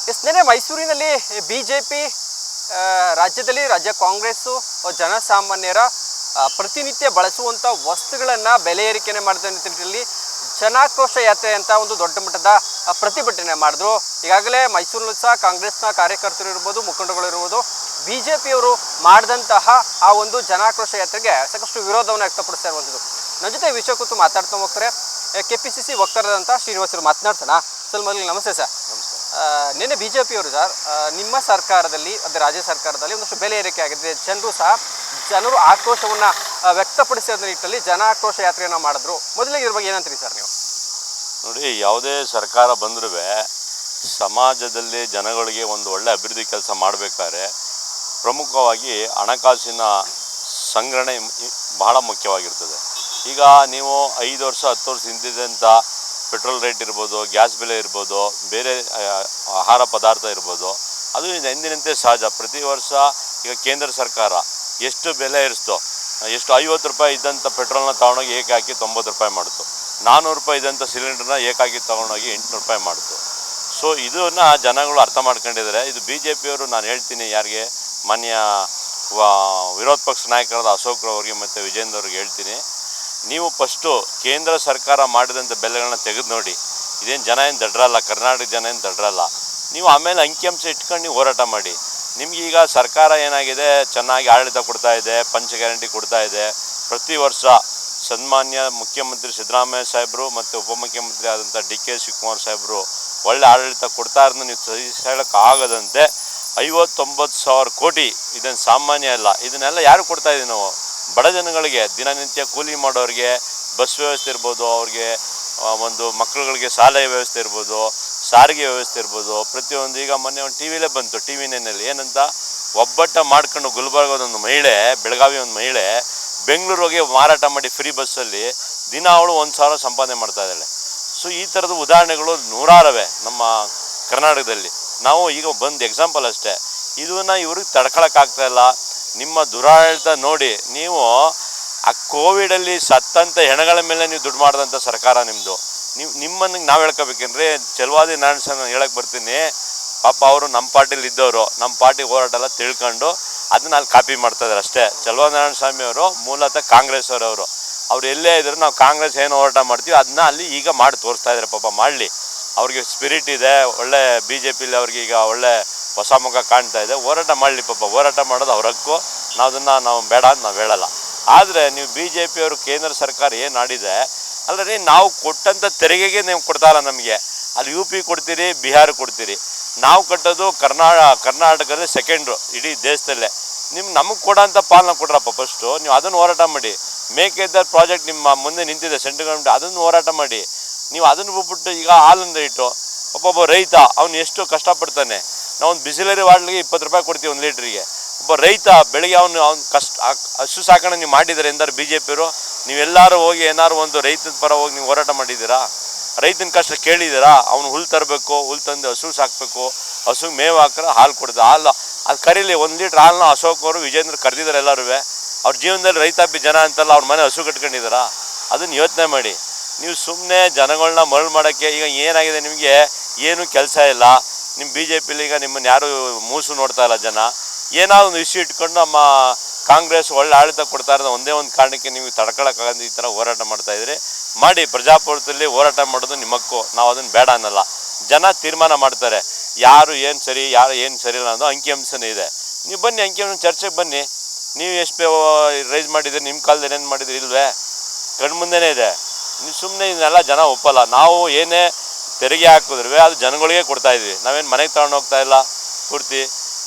ನಿನ್ನೆ ಮೈಸೂರಿನಲ್ಲಿ ಬಿಜೆಪಿ ರಾಜ್ಯದಲ್ಲಿ ರಾಜ್ಯ ಕಾಂಗ್ರೆಸ್ಸು ಜನಸಾಮಾನ್ಯರ ಪ್ರತಿನಿತ್ಯ ಬಳಸುವಂಥ ವಸ್ತುಗಳನ್ನು ಬೆಲೆ ಏರಿಕೆನೆ ಮಾಡಿದ ನಿಟ್ಟಿನಲ್ಲಿ ಜನಾಕ್ರೋಶ ಯಾತ್ರೆ ಅಂತ ಒಂದು ದೊಡ್ಡ ಮಟ್ಟದ ಪ್ರತಿಭಟನೆ ಮಾಡಿದ್ರು. ಈಗಾಗಲೇ ಮೈಸೂರಿನಲ್ಲೂ ಸಹ ಕಾಂಗ್ರೆಸ್ನ ಕಾರ್ಯಕರ್ತರು ಇರ್ಬೋದು, ಮುಖಂಡಗಳು ಇರ್ಬೋದು, ಬಿಜೆಪಿಯವರು ಮಾಡಿದಂತಹ ಆ ಒಂದು ಜನಾಕ್ರೋಶ ಯಾತ್ರೆಗೆ ಸಾಕಷ್ಟು ವಿರೋಧವನ್ನು ವ್ಯಕ್ತಪಡಿಸ್ತಾ ಇರುವಂಥದ್ದು. ನನ್ನ ಜೊತೆ ವಿಷಯ ಕುರಿತು ಮಾತಾಡ್ತಾ ಹೋಗ್ತಾರೆ ಕೆಪಿಸಿಸಿ ವಕ್ತಾರರಾದಂಥ ಶ್ರೀನಿವಾಸರು. ಮಾತನಾಡ್ಸೋಣ ಸರ್. ಮೊದಲಿಗೆ ನಮಸ್ತೆ ಸರ್. ನಿನ್ನೆ ಬಿಜೆಪಿಯವರು ಸರ್ ನಿಮ್ಮ ಸರ್ಕಾರದಲ್ಲಿ ಅಂದರೆ ರಾಜ್ಯ ಸರ್ಕಾರದಲ್ಲಿ ಒಂದಷ್ಟು ಬೆಲೆ ಏರಿಕೆ ಆಗಿದೆ. ಜನರು ಆಕ್ರೋಶವನ್ನು ವ್ಯಕ್ತಪಡಿಸಿದ ನಿಟ್ಟಿನಲ್ಲಿ ಜನ ಆಕ್ರೋಶ ಯಾತ್ರೆಯನ್ನು ಮಾಡಿದ್ರು. ಮೊದಲಿಗೆ ಇದ್ರ ಬಗ್ಗೆ ಏನಂತೀರಿ ಸರ್ ನೀವು? ನೋಡಿ, ಯಾವುದೇ ಸರ್ಕಾರ ಬಂದರೂ ಸಮಾಜದಲ್ಲಿ ಜನಗಳಿಗೆ ಒಂದು ಒಳ್ಳೆ ಅಭಿವೃದ್ಧಿ ಕೆಲಸ ಮಾಡಬೇಕಾದ್ರೆ ಪ್ರಮುಖವಾಗಿ ಹಣಕಾಸಿನ ಸಂಗ್ರಹಣೆ ಬಹಳ ಮುಖ್ಯವಾಗಿರ್ತದೆ. ಈಗ ನೀವು 5 ವರ್ಷ 10 ವರ್ಷ ಹಿಂದಿದ್ದಂಥ ಪೆಟ್ರೋಲ್ ರೇಟ್ ಇರ್ಬೋದು, ಗ್ಯಾಸ್ ಬೆಲೆ ಇರ್ಬೋದು, ಬೇರೆ ಆಹಾರ ಪದಾರ್ಥ ಇರ್ಬೋದು, ಅದು ಎಂದಿನಂತೆ ಸಹಜ. ಪ್ರತಿ ವರ್ಷ ಈಗ ಕೇಂದ್ರ ಸರ್ಕಾರ ಎಷ್ಟು ಬೆಲೆ ಏರಿಸ್ತೋ, ಎಷ್ಟು 50 ರೂಪಾಯಿ ಇದ್ದಂಥ ಪೆಟ್ರೋಲ್ನ ತೊಗೊಂಡೋಗಿ ಏಕಾಕಿ 90 ರೂಪಾಯಿ ಮಾಡಿತು, 400 ರೂಪಾಯಿ ಇದ್ದಂಥ ಸಿಲಿಂಡ್ರನ್ನ ಏಕಾಕಿ ತೊಗೊಂಡೋಗಿ 800 ರೂಪಾಯಿ ಮಾಡಿತು. ಸೊ ಇದನ್ನು ಜನಗಳು ಅರ್ಥ ಮಾಡ್ಕೊಂಡಿದ್ದಾರೆ. ಇದು ಬಿ ಜೆ ಪಿಯವರು, ನಾನು ಹೇಳ್ತೀನಿ ಯಾರಿಗೆ, ಮಾನ್ಯ ವಿರೋಧ ಪಕ್ಷ ನಾಯಕರಾದ ಅಶೋಕ್ರವ್ರಿಗೆ ಮತ್ತು ವಿಜೇಂದ್ರ ಅವ್ರಿಗೆ ಹೇಳ್ತೀನಿ, ನೀವು ಫಸ್ಟು ಕೇಂದ್ರ ಸರ್ಕಾರ ಮಾಡಿದಂಥ ಬೆಲೆಗಳನ್ನ ತೆಗೆದು ನೋಡಿ. ಇದೇನು ಜನ ಏನು ದಡ್ರಲ್ಲ, ಕರ್ನಾಟಕ ಜನ ಏನು ದಡ್ರಲ್ಲ. ನೀವು ಆಮೇಲೆ ಅಂಕಿಅಂಶ ಇಟ್ಕೊಂಡು ನೀವು ಹೋರಾಟ ಮಾಡಿ. ನಿಮಗೀಗ ಸರ್ಕಾರ ಏನಾಗಿದೆ, ಚೆನ್ನಾಗಿ ಆಡಳಿತ ಕೊಡ್ತಾ ಇದೆ, ಪಂಚ ಗ್ಯಾರಂಟಿ ಕೊಡ್ತಾ ಇದೆ. ಪ್ರತಿ ವರ್ಷ ಸನ್ಮಾನ್ಯ ಮುಖ್ಯಮಂತ್ರಿ ಸಿದ್ದರಾಮಯ್ಯ ಸಾಹೇಬರು ಮತ್ತು ಉಪಮುಖ್ಯಮಂತ್ರಿ ಆದಂಥ ಡಿ ಕೆ ಶಿವಕುಮಾರ್ ಸಾಹೇಬರು ಒಳ್ಳೆ ಆಡಳಿತ ಕೊಡ್ತಾ ಇರೋದನ್ನ ನೀವು ಸಹಿಸೋಕ್ಕಾಗದಂತೆ 50-90 ಸಾವಿರ ಕೋಟಿ, ಇದನ್ನು ಸಾಮಾನ್ಯ ಅಲ್ಲ. ಇದನ್ನೆಲ್ಲ ಯಾರು ಕೊಡ್ತಾ ಇದ್ದೀವಿ ನಾವು? ಬಡ ಜನಗಳಿಗೆ, ದಿನನಿತ್ಯ ಕೂಲಿ ಮಾಡೋರಿಗೆ ಬಸ್ ವ್ಯವಸ್ಥೆ ಇರ್ಬೋದು, ಅವ್ರಿಗೆ ಒಂದು ಮಕ್ಕಳುಗಳಿಗೆ ಶಾಲೆಯ ವ್ಯವಸ್ಥೆ ಇರ್ಬೋದು, ಸಾರಿಗೆ ವ್ಯವಸ್ಥೆ ಇರ್ಬೋದು, ಪ್ರತಿಯೊಂದು. ಈಗ ಮೊನ್ನೆ ಒಂದು ಟಿ ವಿಲೇ ಬಂತು, ಟಿ ವಿ ನೈನಲ್ಲಿ ಏನಂತ, ಒಬ್ಬಟ್ಟ ಮಾಡ್ಕೊಂಡು ಗುಲ್ಬರ್ಗದೊಂದು ಮಹಿಳೆ, ಬೆಳಗಾವಿ ಒಂದು ಮಹಿಳೆ ಬೆಂಗಳೂರಿಗೆ ಮಾರಾಟ ಮಾಡಿ ಫ್ರೀ ಬಸ್ಸಲ್ಲಿ ದಿನ ಅವಳು 1,000 ಸಂಪಾದನೆ ಮಾಡ್ತಾ ಇದ್ದಾಳೆ. ಸೊ ಈ ಥರದ ಉದಾಹರಣೆಗಳು ನೂರಾರವೆ ನಮ್ಮ ಕರ್ನಾಟಕದಲ್ಲಿ. ನಾವು ಈಗ ಬಂದು ಎಕ್ಸಾಂಪಲ್ ಅಷ್ಟೇ. ಇದನ್ನು ಇವ್ರಿಗೆ ತಡ್ಕೊಳಕ್ಕಾಗ್ತಾಯಿಲ್ಲ. ನಿಮ್ಮ ದುರಾಡಳಿತ ನೋಡಿ. ನೀವು ಆ ಕೋವಿಡಲ್ಲಿ ಸತ್ತಂಥ ಹೆಣಗಳ ಮೇಲೆ ನೀವು ದುಡ್ಡು ಮಾಡಿದಂಥ ಸರ್ಕಾರ ನಿಮ್ಮದು. ನಿಮ್ಮನ್ನು ನಾವು ಹೇಳ್ಕೊಬೇಕೇನ್ರಿ? ಚಲವಾದಿ ನಾರಾಯಣಸ್ವಾಮಿ ಹೇಳಕ್ಕೆ ಬರ್ತೀನಿ, ಪಾಪ ಅವರು ನಮ್ಮ ಪಾರ್ಟಿಲಿ ಇದ್ದವರು, ನಮ್ಮ ಪಾರ್ಟಿ ಹೋರಾಟ ಎಲ್ಲ ತಿಳ್ಕೊಂಡು ಅದನ್ನ ಅಲ್ಲಿ ಕಾಪಿ ಮಾಡ್ತಾಯಿದ್ದಾರೆ ಅಷ್ಟೇ. ಚಲವಾದಿ ನಾರಾಯಣಸ್ವಾಮಿ ಅವರು ಮೂಲತಃ ಕಾಂಗ್ರೆಸ್ ಅವರು. ಅವ್ರು ಎಲ್ಲೇ ಇದ್ರು ನಾವು ಕಾಂಗ್ರೆಸ್ ಏನು ಹೋರಾಟ ಮಾಡ್ತೀವಿ ಅದನ್ನ ಅಲ್ಲಿ ಈಗ ಮಾಡಿ ತೋರಿಸ್ತಾ ಇದ್ದಾರೆ. ಪಾಪ ಮಾಡಲಿ, ಅವ್ರಿಗೆ ಸ್ಪಿರಿಟ್ ಇದೆ, ಒಳ್ಳೆ ಬಿ ಜೆ ಪಿಲಿ ಅವ್ರಿಗೆ ಈಗ ಒಳ್ಳೆ ಹೊಸ ಮುಖ ಕಾಣ್ತಾ ಇದೆ. ಹೋರಾಟ ಮಾಡಲಿ ಪಾಪ, ಹೋರಾಟ ಮಾಡೋದು ಅವ್ರ ಹಕ್ಕು. ನಾವು ಬೇಡ ಅಂತ ನಾವು ಹೇಳಲ್ಲ. ಆದರೆ ನೀವು ಬಿ ಜೆ ಪಿಯವರು ಕೇಂದ್ರ ಸರ್ಕಾರ ಏನು ಆಡಿದೆ ಅಲ್ಲರಿ, ನಾವು ಕೊಟ್ಟಂಥ ತೆರಿಗೆಗೆ ನೀವು ಕೊಡ್ತಾರ ನಮಗೆ. ಅಲ್ಲಿ ಯು ಪಿ ಕೊಡ್ತೀರಿ, ಬಿಹಾರ ಕೊಡ್ತೀರಿ. ನಾವು ಕಟ್ಟೋದು ಕರ್ನಾಟಕದಲ್ಲಿ ಸೆಕೆಂಡ್ರು ಇಡೀ ದೇಶದಲ್ಲೇ. ನಮಗೆ ಕೊಡೋಂಥ ಪಾಲನ ಕೊಡ್ರಪ್ಪ ಫಸ್ಟು. ನೀವು ಅದನ್ನು ಹೋರಾಟ ಮಾಡಿ. ಮೇಕೆದಾರ್ ಪ್ರಾಜೆಕ್ಟ್ ನಿಮ್ಮ ಮುಂದೆ ನಿಂತಿದೆ ಸೆಂಟ್ರಲ್ ಗೌರ್ಮೆಂಟ್, ಅದನ್ನು ಹೋರಾಟ ಮಾಡಿ. ನೀವು ಅದನ್ನು ಬಿಟ್ಬಿಟ್ಟು ಈಗ ಹಾಲಿನ ರೇಟು, ಒಬ್ಬೊಬ್ಬ ರೈತ ಅವನು ಎಷ್ಟು ಕಷ್ಟಪಡ್ತಾನೆ. ನಾವು ಒಂದು ಬಿಸಿಲರಿ ವಾಟ್ಲಿಗೆ 20 ರೂಪಾಯಿ ಕೊಡ್ತೀವಿ 1 ಲೀಟ್ರಿಗೆ. ಒಬ್ಬ ರೈತ ಬೆಳಗ್ಗೆ ಅವ್ನು ಹಸು ಸಾಕಣೆ ನೀವು ಮಾಡಿದ್ದಾರೆ ಎಂದಾರು ಬಿ ಜೆ ಪಿಯವರು? ನೀವೆಲ್ಲರೂ ಹೋಗಿ ಏನಾರು ಒಂದು ರೈತನ ಪರ ಹೋಗಿ ನೀವು ಹೋರಾಟ ಮಾಡಿದ್ದೀರಾ? ರೈತನ ಕಷ್ಟ ಕೇಳಿದ್ದೀರಾ? ಅವ್ನು ಹುಲ್ಲು ತರಬೇಕು, ಹುಲ್ಲು ತಂದು ಹಸು ಸಾಕಬೇಕು, ಹಸುಗೆ ಮೇವು ಹಾಕ್ರೆ ಹಾಲು ಕೊಡ್ದು ಹಾಲು ಅದು ಕರೀಲಿ. 1 ಲೀಟ್ರ್ ಹಾಲನ್ನ ಅಶೋಕ್ ಅವರು ವಿಜೇಂದ್ರ ಕರೆದಿದ್ದಾರೆ ಎಲ್ಲರೂ. ಅವ್ರ ಜೀವನದಲ್ಲಿ ರೈತಾಪಿ ಜನ ಅಂತಲ್ಲ, ಅವ್ರ ಮನೆ ಹಸು ಕಟ್ಕೊಂಡಿದ್ದಾರಾ? ಅದನ್ನು ಯೋಚನೆ ಮಾಡಿ. ನೀವು ಸುಮ್ಮನೆ ಜನಗಳನ್ನ ಮರಳು ಮಾಡೋಕ್ಕೆ ಈಗ ಏನಾಗಿದೆ, ನಿಮಗೆ ಏನೂ ಕೆಲಸ ಇಲ್ಲ. ನಿಮ್ಮ ಬಿ ಜೆ ಪಿಲಿ ಈಗ ನಿಮ್ಮನ್ನು ಯಾರು ಮೂಸು ನೋಡ್ತಾ ಇಲ್ಲ ಜನ. ಏನಾದ್ರು ಒಂದು ಇಶ್ಯೂ ಇಟ್ಕೊಂಡು ನಮ್ಮ ಕಾಂಗ್ರೆಸ್ ಒಳ್ಳೆ ಆಡಳಿತ ಕೊಡ್ತಾ ಇರೋದು ಒಂದೇ ಒಂದು ಕಾರಣಕ್ಕೆ ನೀವು ತಡ್ಕೊಳಕ್ಕಾಗದು ಈ ಥರ ಹೋರಾಟ ಮಾಡ್ತಾಯಿದ್ರಿ. ಮಾಡಿ, ಪ್ರಜಾಪ್ರಭುತ್ವದಲ್ಲಿ ಹೋರಾಟ ಮಾಡೋದು ನಿಮ್ಮ ಹಕ್ಕು. ನಾವು ಅದನ್ನು ಬೇಡ ಅನ್ನಲ್ಲ. ಜನ ತೀರ್ಮಾನ ಮಾಡ್ತಾರೆ ಯಾರು ಏನು ಸರಿ, ಯಾರು ಏನು ಸರಿ ಇಲ್ಲ ಅನ್ನೋದು ಅಂಕಿಅಂಶನೇ ಇದೆ. ನೀವು ಬನ್ನಿ, ಅಂಕಿಅಂಶ ಚರ್ಚೆಗೆ ಬನ್ನಿ. ನೀವು ಎಷ್ಟು ರೈಸ್ ಮಾಡಿದ್ರಿ, ನಿಮ್ಮ ಕಾಲದಲ್ಲಿ ಏನು ಮಾಡಿದ್ರಿ ಇಲ್ವೇ? ಕಣ್ಮುಂದೆನೇ ಇದೆ. ನೀವು ಸುಮ್ಮನೆ ಇದನ್ನೆಲ್ಲ ಜನ ಒಪ್ಪಲ್ಲ. ನಾವು ಏನೇ ತೆರಿಗೆ ಹಾಕಿದ್ರೂ ಅದು ಜನಗಳಿಗೆ ಕೊಡ್ತಾಯಿದ್ವಿ. ನಾವೇನು ಮನೆಗೆ ತಗೊಂಡು ಹೋಗ್ತಾ ಇಲ್ಲ ಪೂರ್ತಿ.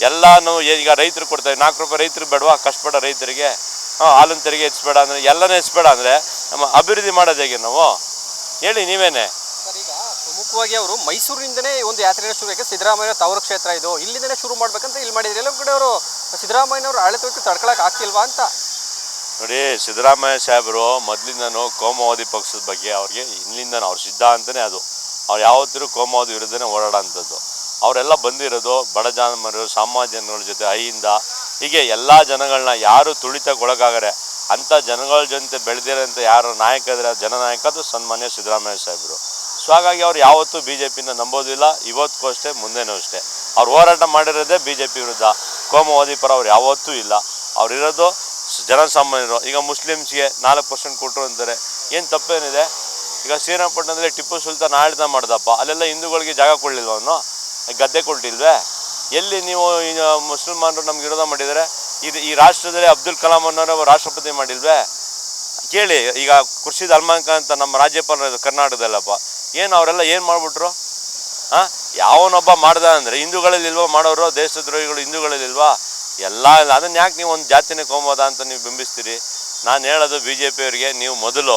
ಎಲ್ಲನೂ ಈಗ ರೈತರು ಕೊಡ್ತಾಯಿದ್ವಿ. 4 ರೂಪಾಯಿ ರೈತರಿಗೆ ಬೇಡವಾ? ಕಷ್ಟಪಡ ರೈತರಿಗೆ. ಹಾಲಿನ ತೆರಿಗೆ ಹೆಚ್ಚಬೇಡ ಅಂದರೆ, ಎಲ್ಲನೂ ಹೆಚ್ಚಬೇಡ ಅಂದರೆ ನಮ್ಮ ಅಭಿವೃದ್ಧಿ ಮಾಡೋದು ಹೇಗೆ ನಾವು? ಹೇಳಿ ನೀವೇನೆ. ಸರ್, ಈಗ ಪ್ರಮುಖವಾಗಿ ಅವರು ಮೈಸೂರಿನಿಂದನೇ ಒಂದು ಯಾತ್ರೆನ ಶುರು ಆಗಿ ಸಿದ್ದರಾಮಯ್ಯ ತವರ ಕ್ಷೇತ್ರ ಇದು, ಇಲ್ಲಿಂದನೇ ಶುರು ಮಾಡ್ಬೇಕಂತ ಇಲ್ಲಿ ಮಾಡಿದ್ರು. ಎಲ್ಲ ಕಡೆ ಅವರು ಸಿದ್ದರಾಮಯ್ಯನವರು ಆಡಳಿತಕ್ಕೆ ತಡ್ಕೊಳಕ್ಕೆ ಆಗ್ತಿಲ್ವಾ ಅಂತ. ನೋಡಿ, ಸಿದ್ದರಾಮಯ್ಯ ಸಾಹೇಬರು ಮೊದಲಿಂದನೂ ಕೋಮುವಾದಿ ಪಕ್ಷದ ಬಗ್ಗೆ ಅವ್ರಿಗೆ ಇಲ್ಲಿಂದನೂ ಅವ್ರ ಸಿದ್ಧಾಂತನೇ ಅದು. ಅವ್ರು ಯಾವತ್ತೂ ಕೋಮುವಾದಿ ವಿರುದ್ಧನೇ ಓಡಾಡೋಂಥದ್ದು. ಅವರೆಲ್ಲ ಬಂದಿರೋದು ಬಡ ಜನರು, ಸಾಮಾನ್ಯ ಜನಗಳ ಜೊತೆ ಐಯಿಂದ ಹೀಗೆ ಎಲ್ಲ ಜನಗಳನ್ನ ಯಾರು ತುಳಿತಕ್ಕೊಳಗಾಗರೆ ಅಂಥ ಜನಗಳ ಜೊತೆ ಬೆಳೆದಿರೋಂಥ ಯಾರು ನಾಯಕ ಇದ್ರೆ ಜನನಾಯಕ ಅದು ಸನ್ಮಾನ್ಯ ಸಿದ್ದರಾಮಯ್ಯ ಸಾಹೇಬರು. ಸೊ ಸೊ ಹಾಗಾಗಿ ಅವ್ರು ಯಾವತ್ತೂ ಬಿ ಜೆ ಪಿನ ನಂಬೋದಿಲ್ಲ, ಇವತ್ತಿಗೂ ಅಷ್ಟೇ, ಮುಂದೆನೂ ಅಷ್ಟೇ. ಅವ್ರು ಹೋರಾಟ ಮಾಡಿರೋದೇ ಬಿ ಜೆ ಪಿ ವಿರುದ್ಧ. ಕೋಮುವಾದಿ ಪರ ಅವ್ರು ಯಾವತ್ತೂ ಇಲ್ಲ. ಅವರಿರೋದು ಜನಸಾಮಾನ್ಯರು. ಈಗ ಮುಸ್ಲಿಮ್ಸ್ಗೆ 4% ಕೊಟ್ಟರು ಅಂತಾರೆ, ಏನು ತಪ್ಪೇನಿದೆ? ಈಗ ಶ್ರೀರಂಗಪಟ್ಟಣದಲ್ಲಿ ಟಿಪ್ಪು ಸುಲ್ತಾನ್ ಆಡಳಿತ ಮಾಡ್ದಪ್ಪ, ಅಲ್ಲೆಲ್ಲ ಹಿಂದೂಗಳಿಗೆ ಜಾಗ ಕೊಡಲಿಲ್ವ ಅವನು? ಗದ್ದೆ ಕೊಟ್ಟಿಲ್ವೇ? ಎಲ್ಲಿ ನೀವು ಮುಸಲ್ಮಾನರು ನಮ್ಗೆ ವಿರೋಧ ಮಾಡಿದರೆ? ಈ ರಾಷ್ಟ್ರದಲ್ಲಿ ಅಬ್ದುಲ್ ಕಲಾಂ ಅನ್ನೋರು ರಾಷ್ಟ್ರಪತಿ ಮಾಡಿಲ್ವೇ? ಕೇಳಿ. ಈಗ ಖುರ್ಷಿದ್ ಅಲ್ಮಾನ್ ಖಾನ್ ಅಂತ ನಮ್ಮ ರಾಜ್ಯಪಾಲರು ಕರ್ನಾಟಕದಲ್ಲಪ್ಪ, ಏನು ಅವರೆಲ್ಲ ಏನು ಮಾಡಿಬಿಟ್ರು? ಯಾವನೊಬ್ಬ ಮಾಡ್ದ ಅಂದರೆ ಹಿಂದೂಗಳಲ್ಲಿಲ್ವ ಮಾಡೋರು? ದೇಶದ್ರೋಹಿಗಳು ಹಿಂದೂಗಳಲ್ಲಿಲ್ವಾ? ಎಲ್ಲ ಇಲ್ಲ. ಅದನ್ನು ಯಾಕೆ ನೀವು ಒಂದು ಜಾತಿನೇ ಕೋಮೋದ ಅಂತ ನೀವು ಬಿಂಬಿಸ್ತೀರಿ? ನಾನು ಹೇಳೋದು ಬಿ ಜೆ ಪಿಯವರಿಗೆ, ನೀವು ಮೊದಲು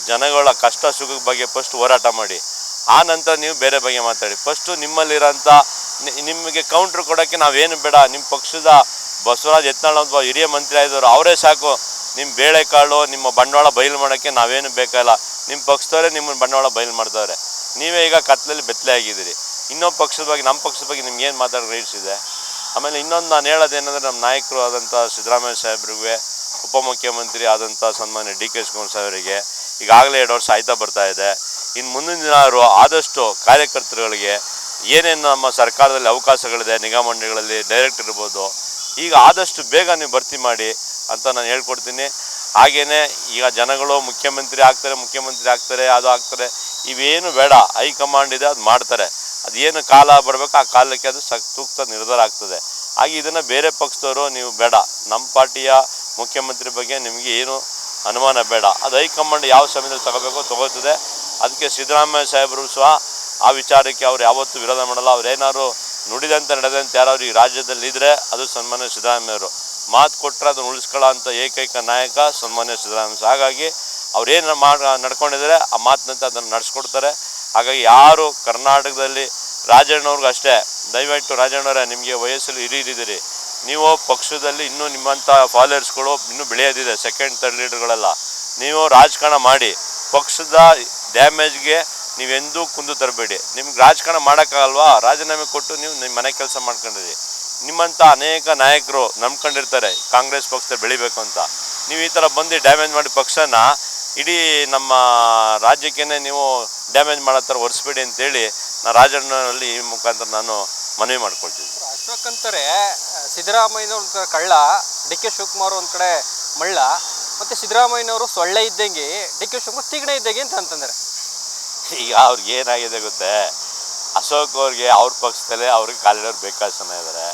ಜನಗಳ ಕಷ್ಟ ಸುಖದ ಬಗ್ಗೆ ಫಸ್ಟ್ ಹೋರಾಟ ಮಾಡಿ, ಆ ನಂತರ ನೀವು ಬೇರೆ ಬಗ್ಗೆ ಮಾತಾಡಿ. ಫಸ್ಟು ನಿಮ್ಮಲ್ಲಿರೋಂಥ ನಿಮಗೆ ಕೌಂಟ್ರ್ ಕೊಡೋಕ್ಕೆ ನಾವೇನು ಬೇಡ. ನಿಮ್ಮ ಪಕ್ಷದ ಬಸವರಾಜ್ ಯತ್ನಾಳ್ ಅಂತ ಹಿರಿಯ ಮಂತ್ರಿ ಆಗಿದ್ದವರು ಅವರೇ ಸಾಕು. ನಿಮ್ಮ ಬೇಳೆಕಾಳು ನಿಮ್ಮ ಬಂಡವಾಳ ಬಯಲು ಮಾಡೋಕ್ಕೆ ನಾವೇನು ಬೇಕಲ್ಲ. ನಿಮ್ಮ ಪಕ್ಷದವರೇ ನಿಮ್ಮನ್ನು ಬಂಡವಾಳ ಬಯಲು ಮಾಡ್ತಾವ್ರೆ. ನೀವೇ ಈಗ ಕತ್ಲಲ್ಲಿ ಬೆತ್ತಲೆ ಆಗಿದ್ದೀರಿ. ಇನ್ನೊಬ್ಬ ಪಕ್ಷದ ಬಗ್ಗೆ, ನಮ್ಮ ಪಕ್ಷದ ಬಗ್ಗೆ ನಿಮ್ಗೆ ಏನು ಮಾತಾಡೋ ರೈಟ್ಸ್ ಇದೆ? ಆಮೇಲೆ ಇನ್ನೊಂದು ನಾನು ಹೇಳೋದೇನೆಂದರೆ, ನಮ್ಮ ನಾಯಕರು ಆದಂಥ ಸಿದ್ದರಾಮಯ್ಯ ಸಾಹೇಬ್ರಿಗೆ, ಉಪಮುಖ್ಯಮಂತ್ರಿ ಆದಂಥ ಸನ್ಮಾನ್ಯ ಡಿ ಕೆ ಶಿವಕುಮಾರ್ ಸಾಹೇಬರಿಗೆ ಈಗಾಗಲೇ 2 ವರ್ಷ ಆಯ್ತಾ ಬರ್ತಾ ಇದೆ. ಇನ್ನು ಮುಂದಿನ ದಿನ ಅವರು ಆದಷ್ಟು ಕಾರ್ಯಕರ್ತರುಗಳಿಗೆ ಏನೇನು ನಮ್ಮ ಸರ್ಕಾರದಲ್ಲಿ ಅವಕಾಶಗಳಿದೆ, ನಿಗಮ ಮಂಡಳಿಗಳಲ್ಲಿ ಡೈರೆಕ್ಟ್ ಇರ್ಬೋದು, ಈಗ ಆದಷ್ಟು ಬೇಗ ನೀವು ಭರ್ತಿ ಮಾಡಿ ಅಂತ ನಾನು ಹೇಳ್ಕೊಡ್ತೀನಿ. ಹಾಗೆಯೇ ಈಗ ಜನಗಳು ಮುಖ್ಯಮಂತ್ರಿ ಆಗ್ತಾರೆ, ಅದು ಆಗ್ತಾರೆ, ಇವೇನು ಬೇಡ. ಹೈಕಮಾಂಡ್ ಇದೆ, ಅದು ಮಾಡ್ತಾರೆ. ಅದೇನು ಕಾಲ ಬರಬೇಕು ಆ ಕಾಲಕ್ಕೆ ಅದು ಸೂಕ್ತ ನಿರ್ಧಾರ ಆಗ್ತದೆ. ಹಾಗೆ ಇದನ್ನು ಬೇರೆ ಪಕ್ಷದವರು ನೀವು ಬೇಡ. ನಮ್ಮ ಪಾರ್ಟಿಯ ಮುಖ್ಯಮಂತ್ರಿ ಬಗ್ಗೆ ನಿಮಗೆ ಏನು ಅನುಮಾನ ಬೇಡ. ಅದು ಹೈಕಮಾಂಡ್ ಯಾವ ಸಮಯದಲ್ಲಿ ತಗೋತದೆ. ಅದಕ್ಕೆ ಸಿದ್ದರಾಮಯ್ಯ ಸಾಹೇಬರು ಸಹ ಆ ವಿಚಾರಕ್ಕೆ ಅವ್ರು ಯಾವತ್ತೂ ವಿರೋಧ ಮಾಡಲ್ಲ. ಅವ್ರೇನಾದ್ರು ನುಡಿದಂತೆ ನಡೆದಂತೆ ಯಾರಾದ್ರು ಈ ರಾಜ್ಯದಲ್ಲಿ ಇದ್ದರೆ ಅದು ಸನ್ಮಾನ್ಯ ಸಿದ್ದರಾಮಯ್ಯವರು. ಮಾತು ಕೊಟ್ಟರೆ ಅದನ್ನು ಉಳಿಸ್ಕೊಳ್ಳೋ ಅಂಥ ಏಕೈಕ ನಾಯಕ ಸನ್ಮಾನ್ಯ ಸಿದ್ದರಾಮಯ್ಯ. ಹಾಗಾಗಿ ಅವ್ರೇನು ನಡ್ಕೊಂಡಿದ್ದಾರೆ ಆ ಮಾತಿನಂತೆ ಅದನ್ನು ನಡೆಸ್ಕೊಡ್ತಾರೆ. ಹಾಗಾಗಿ ಯಾರು ಕರ್ನಾಟಕದಲ್ಲಿ ರಾಜಣ್ಣವ್ರಿಗೂ ಅಷ್ಟೇ, ದಯವಿಟ್ಟು ರಾಜಣ್ಣವರೇ, ನಿಮಗೆ ವಯಸ್ಸಲ್ಲಿ ಹಿರಿಯರಿದ್ದೀರಿ, ನೀವು ಪಕ್ಷದಲ್ಲಿ ಇನ್ನೂ ನಿಮ್ಮಂಥ ಫಾಲೋವರ್ಸ್ಗಳು ಇನ್ನೂ ಬೆಳೆಯೋದಿದೆ, ಸೆಕೆಂಡ್ ಥರ್ಡ್ ಲೀಡರ್ಗಳೆಲ್ಲ. ನೀವು ರಾಜಕಾರಣ ಮಾಡಿ, ಪಕ್ಷದ ಡ್ಯಾಮೇಜ್ಗೆ ನೀವೆಂದೂ ಕುಂದು ತರಬೇಡಿ. ನಿಮ್ಗೆ ರಾಜಕಾರಣ ಮಾಡೋಕ್ಕಾಗಲ್ವಾ? ರಾಜೀನಾಮೆ ಕೊಟ್ಟು ನೀವು ನಿಮ್ಮ ಮನೆ ಕೆಲಸ ಮಾಡ್ಕೊಂಡಿರಿ. ನಿಮ್ಮಂಥ ಅನೇಕ ನಾಯಕರು ನಂಬ್ಕೊಂಡಿರ್ತಾರೆ ಕಾಂಗ್ರೆಸ್ ಪಕ್ಷದಲ್ಲಿ ಬೆಳಿಬೇಕು ಅಂತ. ನೀವು ಈ ಥರ ಬಂದು ಡ್ಯಾಮೇಜ್ ಮಾಡಿ ಪಕ್ಷನ ಇಡೀ ನಮ್ಮ ರಾಜ್ಯಕ್ಕೇ ನೀವು ಡ್ಯಾಮೇಜ್ ಮಾಡೋ ಥರ ಒರೆಸ್ಬೇಡಿ ಅಂತೇಳಿ ನಾನು ರಾಜಣ್ಣನಲ್ಲಿ ಈ ಮುಖಾಂತರ ನಾನು ಮನವಿ ಮಾಡ್ಕೊಳ್ತೀನಿ. ಅಶೋಕ್ ಅಂತಾರೆ ಸಿದ್ದರಾಮಯ್ಯನವ್ರು ಒಂದು ಕಡೆ ಕಳ್ಳ, ಡಿ ಕೆ ಶಿವಕುಮಾರ್ ಒಂದು ಕಡೆ ಮಳ್ಳ, ಮತ್ತು ಸಿದ್ದರಾಮಯ್ಯನವರು ಸೊಳ್ಳೆ ಇದ್ದಂಗೆ, ಡಿ ಕೆ ಶಿವಕುಮಾರ್ ತೀಗಣೆ ಇದ್ದಂಗೆ ಅಂತಂದರೆ ಈಗ ಅವ್ರಿಗೆ ಏನಾಗಿದೆ ಗೊತ್ತೇ? ಅಶೋಕ್ ಅವ್ರಿಗೆ ಅವ್ರ ಪಕ್ಷದಲ್ಲೇ ಅವ್ರಿಗೆ ಕಾಲಿಡೋರು ಬೇಕಾದಷ್ಟು ಜನ ಇದ್ದಾರೆ.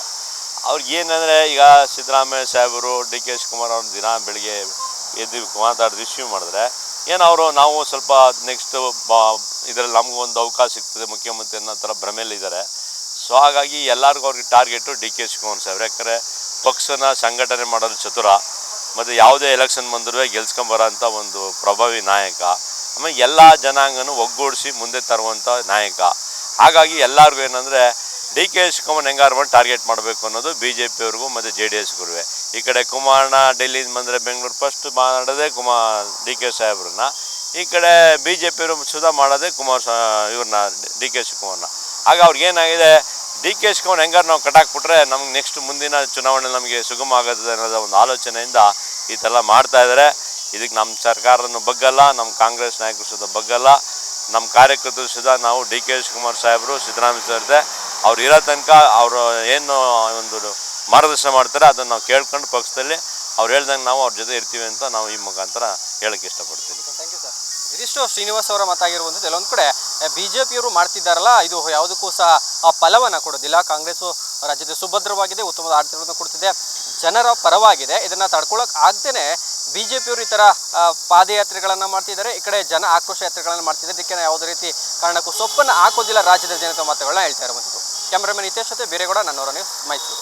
ಅವ್ರಿಗೆ ಏನಂದರೆ, ಈಗ ಸಿದ್ದರಾಮಯ್ಯ ಸಾಹೇಬರು ಡಿ ಕೆ ಶಿವಕುಮಾರ್ ಅವ್ರ ದಿನ ಬೆಳಿಗ್ಗೆ ಎದ್ದು ಮಾತಾಡಿ ರಿಸೀವ್ ಮಾಡಿದ್ರೆ ಏನು ಅವರು ನಾವು ಸ್ವಲ್ಪ ನೆಕ್ಸ್ಟ್ ಇದರಲ್ಲಿ ನಮಗೂ ಒಂದು ಅವಕಾಶ ಸಿಗ್ತದೆ ಮುಖ್ಯಮಂತ್ರಿ ಅನ್ನೋ ಥರ ಭ್ರಮೆಯಲ್ಲಿದ್ದಾರೆ. ಸೊ ಹಾಗಾಗಿ ಎಲ್ಲರಿಗೂ ಅವ್ರಿಗೆ ಟಾರ್ಗೆಟು ಡಿ ಕೆ ಶಿವಕುಮಾರ್ ಸಾಹೇಬ್ರು. ಯಾಕಂದರೆ ಪಕ್ಷನ ಸಂಘಟನೆ ಮಾಡೋದು ಚತುರ, ಮತ್ತು ಯಾವುದೇ ಎಲೆಕ್ಷನ್ ಬಂದರೂ ಗೆಲ್ಸ್ಕೊಂಬರೋ ಅಂಥ ಒಂದು ಪ್ರಭಾವಿ ನಾಯಕ. ಆಮೇಲೆ ಎಲ್ಲ ಜನಾಂಗನೂ ಒಗ್ಗೂಡಿಸಿ ಮುಂದೆ ತರುವಂಥ ನಾಯಕ. ಹಾಗಾಗಿ ಎಲ್ಲರಿಗೂ ಏನಂದರೆ ಡಿ ಕೆ ಶಿವಕುಮಾರ್ ಹೆಂಗಾರು ಮಾಡಿ ಟಾರ್ಗೆಟ್ ಮಾಡಬೇಕು ಅನ್ನೋದು ಬಿ ಜೆ ಪಿಯವ್ರಿಗೂ ಮತ್ತು ಜೆ ಡಿ ಎಸ್ಗೂ. ಈ ಕಡೆ ಕುಮಾರಣ್ಣ ಡೆಲ್ಲಿಯಿಂದ ಬಂದರೆ ಬೆಂಗಳೂರು ಫಸ್ಟ್ ಮಾಡೋದೇ ಡಿ ಕೆ ಸಾಹೇಬ್ರನ್ನ, ಈ ಕಡೆ ಬಿ ಜೆ ಪಿಯವರು ಸುಧಾ ಮಾಡೋದೇ ಇವ್ರನ್ನ ಡಿ ಕೆ ಶಿವಕುಮಾರ್ನ. ಆಗ ಅವ್ರಿಗೇನಾಗಿದೆ, ಡಿ ಕೆ ಶಿವಕುಮಾರ್ ಹೆಂಗಾರು ನಾವು ಕಟ್ಟಾಕ್ಬಿಟ್ರೆ ನಮ್ಗೆ ನೆಕ್ಸ್ಟ್ ಮುಂದಿನ ಚುನಾವಣೆ ನಮಗೆ ಸುಗಮ ಆಗೋದು ಅನ್ನೋದು ಒಂದು ಆಲೋಚನೆಯಿಂದ ಈ ಥರ ಮಾಡ್ತಾಯಿದ್ದಾರೆ. ಇದಕ್ಕೆ ನಮ್ಮ ಸರ್ಕಾರನೂ ಬಗ್ಗಲ್ಲ, ನಮ್ಮ ಕಾಂಗ್ರೆಸ್ ನಾಯಕರು ಸುಧಾ ಬಗ್ಗಲ್ಲ, ನಮ್ಮ ಕಾರ್ಯಕರ್ತರು ಸುಧಾ ನಾವು ಡಿ ಕೆ ಶಿವಕುಮಾರ್ ಸಾಹೇಬರು, ಸಿದ್ದರಾಮಯ್ಯ ಸಾಹೇಬ್ರೆ ಅವ್ರು ಇರೋ ತನಕ ಅವರು ಏನು ಒಂದು ಮಾರ್ಗದರ್ಶನ ಮಾಡ್ತಾರೆ ಅದನ್ನು ನಾವು ಕೇಳ್ಕೊಂಡು ಪಕ್ಷದಲ್ಲಿ ಅವ್ರು ಹೇಳ್ದಂಗೆ ನಾವು ಅವ್ರ ಜೊತೆ ಇರ್ತೀವಿ ಅಂತ ನಾವು ಈ ಮುಖಾಂತರ ಹೇಳೋಕ್ಕೆ ಇಷ್ಟಪಡ್ತೀವಿ. Thank you sir. ಇದಿಷ್ಟು ಶ್ರೀನಿವಾಸ್ ಅವರ ಮಾತಾಗಿರುವಂಥದ್ದು. ಎಲ್ಲೊಂದು ಕಡೆ ಬಿ ಜೆ ಪಿಯವರು ಮಾಡ್ತಿದ್ದಾರಲ್ಲ, ಇದು ಯಾವುದಕ್ಕೂ ಸಹ ಫಲವನ್ನು ಕೊಡೋದಿಲ್ಲ. ಕಾಂಗ್ರೆಸ್ಸು ರಾಜ್ಯದ ಸುಭದ್ರವಾಗಿದೆ, ಉತ್ತಮವಾದ ಆಡಳಿತವನ್ನು ಕೊಡ್ತಿದೆ, ಜನರ ಪರವಾಗಿದೆ. ಇದನ್ನು ತಡ್ಕೊಳ್ಳೋಕೆ ಆಗ್ದೇ ಬಿ ಜೆ ಪಿಯವರು ಈ ಥರ ಪಾದಯಾತ್ರೆಗಳನ್ನು ಮಾಡ್ತಿದ್ದಾರೆ, ಈ ಕಡೆ ಜನ ಆಕ್ರೋಶ ಯಾತ್ರೆಗಳನ್ನು ಮಾಡ್ತಿದ್ದಾರೆ. ಇದಕ್ಕೆ ಯಾವುದೇ ರೀತಿ ಕಾರಣಕ್ಕೂ ಸೊಪ್ಪನ್ನು ಹಾಕೋದಿಲ್ಲ ರಾಜ್ಯದ ಜನತೆ ಮಾತುಗಳನ್ನ ಹೇಳ್ತಾ ಇರುವಂಥದ್ದು. ಕ್ಯಾಮ್ರಾಮನ್ ಹಿತೇಶ್ ಜೊತೆ ಬೇರೆಗೌಡ, ನನ್ನವರ ನ್ಯೂಸ್, ಮೈಸೂರು.